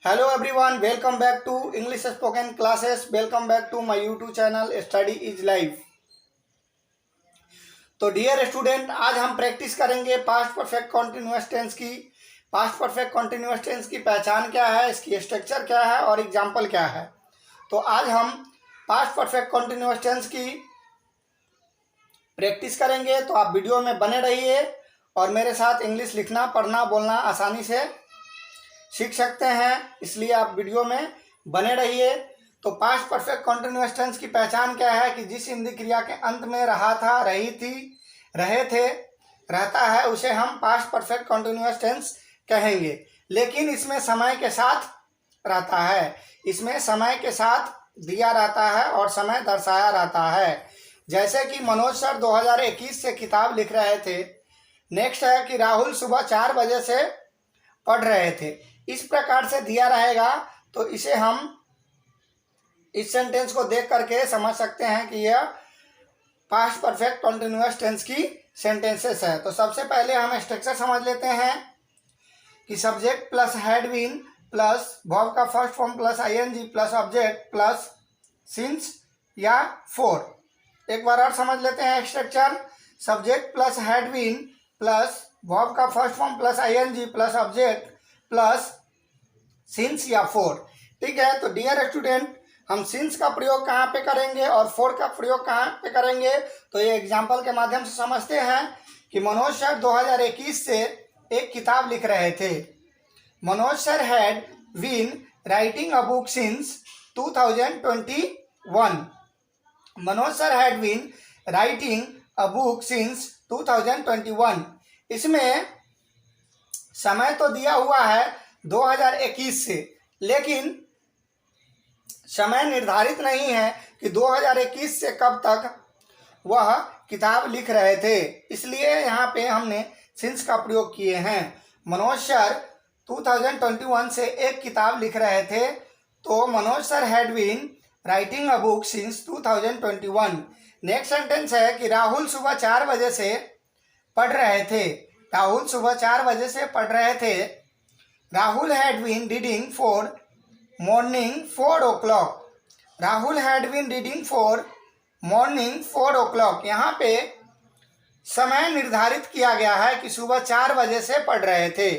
Hello everyone, welcome back to English spoken classes. Welcome back to my YouTube channel Study is Life. तो dear student, आज हम practice करेंगे past perfect continuous tense की। Past perfect continuous tense की पहचान क्या है, इसकी स्ट्रक्चर क्या है और एग्जाम्पल क्या है। तो आज हम पास्ट परफेक्ट कॉन्टिन्यूअस टेंस की प्रैक्टिस करेंगे। तो आप वीडियो में बने रहिए और मेरे साथ इंग्लिश लिखना, पढ़ना, बोलना आसानी से सीख सकते हैं, इसलिए आप वीडियो में बने रहिए। तो पास्ट परफेक्ट कॉन्टिन्यूअस टेंस की पहचान क्या है कि जिस हिंदी क्रिया के अंत में रहा था, रही थी, रहे थे, रहता है, उसे हम पास्ट परफेक्ट कॉन्टिन्यूअस टेंस कहेंगे। लेकिन इसमें समय के साथ रहता है, इसमें समय के साथ दिया रहता है और समय दर्शाया रहता है। जैसे कि मनोज सर 2021 से किताब लिख रहे थे। नेक्स्ट है कि राहुल सुबह 4 बजे से पढ़ रहे थे। इस प्रकार से दिया रहेगा तो इसे हम इस सेंटेंस को देख करके समझ सकते हैं कि यह पास्ट परफेक्ट कॉन्टिन्यूअस टेंस की सेंटेंसेस है। तो सबसे पहले हम स्ट्रक्चर समझ लेते हैं कि subject plus had been plus verb का first form plus ING plus object plus since या फॉर। एक बार और समझ लेते हैं structure. Subject plus had been plus verb का first form plus ING plus object plus since या फॉर। ठीक है, तो डियर स्टूडेंट, हम सिंस का प्रयोग कहाँ पे करेंगे और फॉर का प्रयोग कहाँ पे करेंगे, तो ये एग्जाम्पल के माध्यम से समझते हैं कि मनोज सर 2021 से एक किताब लिख रहे थे। Manoj sir had been writing a book since 2021। Manoj sir had been writing a book since 2021। इसमें समय तो दिया हुआ है 2021 से, लेकिन समय निर्धारित नहीं है कि 2021 से कब तक वह किताब लिख रहे थे, इसलिए यहाँ पे हमने सिंस का प्रयोग किए हैं। मनोज सर 2021 से एक किताब लिख रहे थे, तो Manoj sir had been writing a book since 2021। Next sentence है कि राहुल सुबह 4 बजे से पढ़ रहे थे। राहुल सुबह 4 बजे से पढ़ रहे थे। Rahul had been reading for morning 4 o'clock। Rahul had been reading for morning 4 o'clock। यहाँ पे समय निर्धारित किया गया है कि सुबह 4 बजे से पढ़ रहे थे।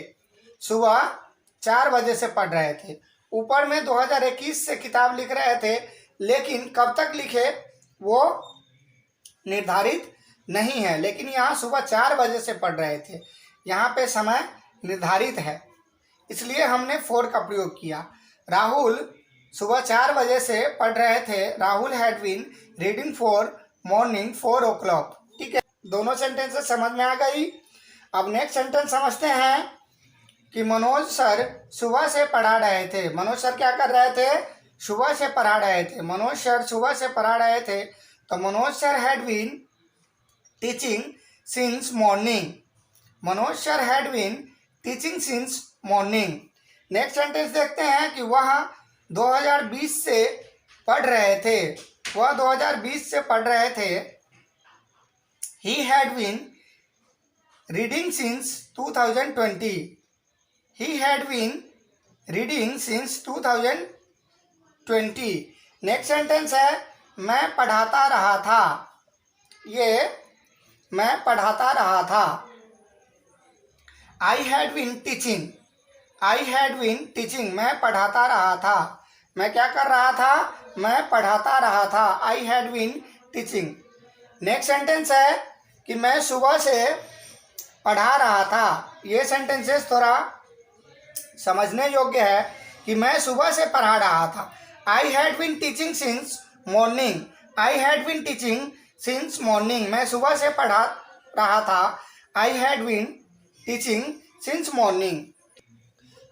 सुबह 4 बजे से पढ़ रहे थे। ऊपर में 2021 से किताब लिख रहे थे, लेकिन कब तक लिखे वो निर्धारित नहीं है, लेकिन यहाँ सुबह 4 बजे से पढ़ रहे थे। यहाँ पे समय निर्धारित है, इसलिए हमने फॉर का प्रयोग किया। राहुल सुबह 4 बजे से पढ़ रहे थे। Rahul had been reading for morning 4 o'clock। ठीक है, दोनों सेंटेंसेस समझ में आ गई। अब नेक्स्ट सेंटेंस समझते हैं कि मनोज सर सुबह से पढ़ा रहे थे। मनोज सर क्या कर रहे थे? सुबह से पढ़ा रहे थे। मनोज सर सुबह से पढ़ा रहे थे, तो Manoj sir had been teaching since morning. Manoj sir had been teaching since morning. Next sentence देखते हैं कि वह 2020 से पढ़ रहे थे। वह 2020 से पढ़ रहे थे। He had been reading since 2020। He had been reading since 2020। Next sentence है मैं पढ़ाता रहा था। ये मैं पढ़ाता रहा था। I had been teaching. I had been teaching. मैं पढ़ाता रहा था। मैं क्या कर रहा था? मैं पढ़ाता रहा था। I had been teaching. Next sentence है कि मैं सुबह से पढ़ा रहा था। ये सेंटेंसेस थोड़ा समझने योग्य है कि मैं सुबह से पढ़ा रहा था। I had been teaching since morning. I had been teaching since morning. मैं सुबह से पढ़ा रहा था। I had been teaching since morning.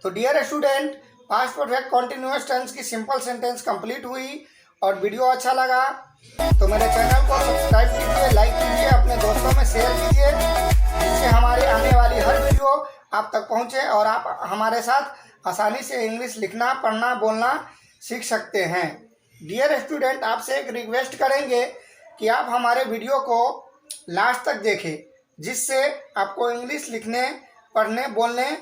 तो dear student, past perfect continuous tense की सिंपल सेंटेंस कंप्लीट हुई और वीडियो अच्छा लगा तो मेरे चैनल को सब्सक्राइब कीजिए, लाइक कीजिए, अपने दोस्तों में शेयर कीजिए, जिससे हमारी आने वाली हर वीडियो आप तक पहुंचे और आप हमारे साथ आसानी से इंग्लिश लिखना, पढ़ना, बोलना सीख सकते हैं। डियर स्टूडेंट, आपसे एक रिक्वेस्ट करेंगे कि आप हमारे वीडियो को लास्ट तक देखें, जिससे आपको इंग्लिश लिखने, पढ़ने, बोलने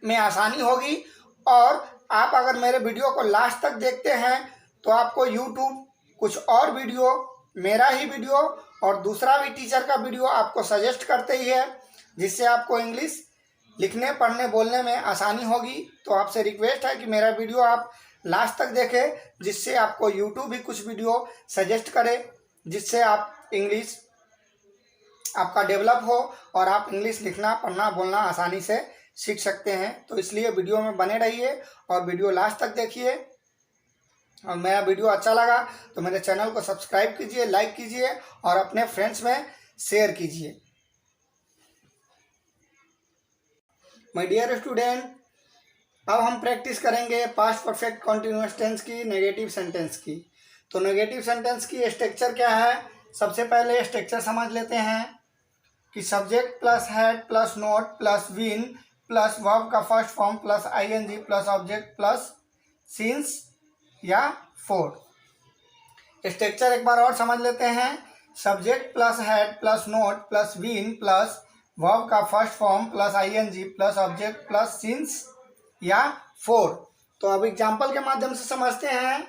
में आसानी होगी और आप अगर मेरे वीडियो को लास्ट तक देखते हैं तो आपको यूट्यूब कुछ और वीडियो, मेरा ही वीडियो और दूसरा भी टीचर का वीडियो आपको सजेस्ट करते ही है, जिससे आपको इंग्लिश लिखने, पढ़ने, बोलने में आसानी होगी। तो आपसे रिक्वेस्ट है कि मेरा वीडियो आप लास्ट तक देखें, जिससे आपको यूट्यूब भी कुछ वीडियो सजेस्ट करे, जिससे आप इंग्लिश आपका डेवलप हो और आप इंग्लिश लिखना, पढ़ना, बोलना आसानी से सीख सकते हैं। तो इसलिए वीडियो में बने रहिए और वीडियो लास्ट तक देखिए। और मेरा वीडियो अच्छा लगा तो मेरे चैनल को सब्सक्राइब कीजिए, लाइक कीजिए और अपने फ्रेंड्स में शेयर कीजिए। माय डियर स्टूडेंट, अब हम प्रैक्टिस करेंगे पास्ट परफेक्ट कॉन्टिन्यूअस टेंस की, नेगेटिव सेंटेंस की। तो नेगेटिव सेंटेंस की स्ट्रक्चर क्या है, सबसे पहले स्ट्रक्चर समझ लेते हैं कि subject plus had plus not plus been plus verb का first form plus ING plus object plus since या फोर। स्ट्रक्चर एक बार और समझ लेते हैं, subject plus had plus not plus been plus verb का first form plus ING plus object plus since या फोर। तो अब एग्जाम्पल के माध्यम से समझते हैं।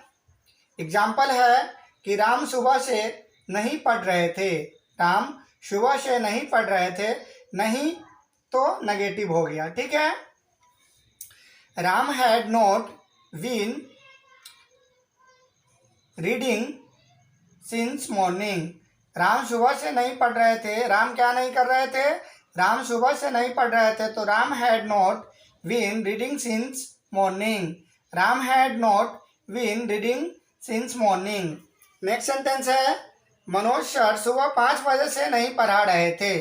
एग्जाम्पल है कि राम सुबह से नहीं पढ़ रहे थे। राम सुबह से नहीं पढ़ रहे थे, नहीं तो नेगेटिव हो गया, ठीक है। Ram had not been reading since morning. Ram सुबह से नहीं पढ़ रहे थे। राम क्या नहीं कर रहे थे, राम सुबह से नहीं पढ़ रहे थे, तो Ram had not been reading since morning. Ram had not been reading since morning. Next sentence है, मनोज सर सुबह 5 बजे से नहीं पढ़ा रहे थे।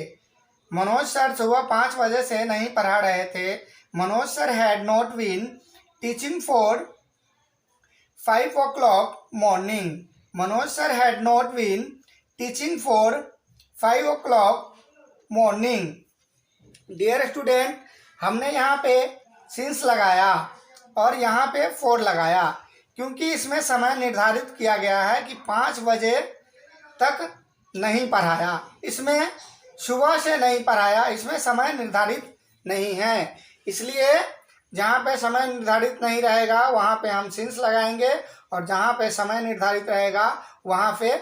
मनोज सर सुबह 5 बजे से नहीं पढ़ा रहे थे। Manoj sir had not been teaching for 5 o'clock morning. Manoj sir had not been teaching for 5 o'clock morning. Dear student, हमने यहाँ पे सिंस लगाया और यहाँ पे फोर लगाया, क्योंकि इसमें समय निर्धारित किया गया है कि 5 बजे तक नहीं पढ़ाया। इसमें सुबह से नहीं पढ़ाया, इसमें समय निर्धारित नहीं है। इसलिए जहाँ पे समय निर्धारित नहीं रहेगा वहाँ पे हम सिंस लगाएंगे और जहाँ पे समय निर्धारित रहेगा वहाँ पे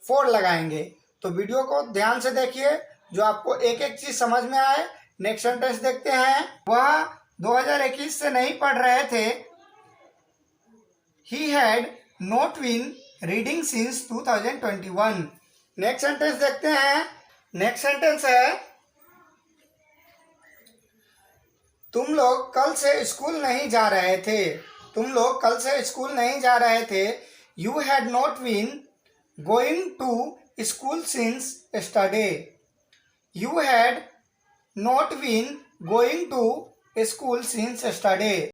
फोर लगाएंगे। तो वीडियो को ध्यान से देखिए, जो आपको एक एक चीज़ समझ में आए। नेक्स्ट सेंटेंस देखते हैं, वह 2021 से नहीं पढ़ रहे थे। He had not been reading since 2021। Next sentence देखते हैं। नेक्स्ट सेंटेंस है, तुम लोग कल से स्कूल नहीं जा रहे थे। तुम लोग कल से स्कूल नहीं जा रहे थे। You had not been going to school since yesterday। You had not been going to school since yesterday।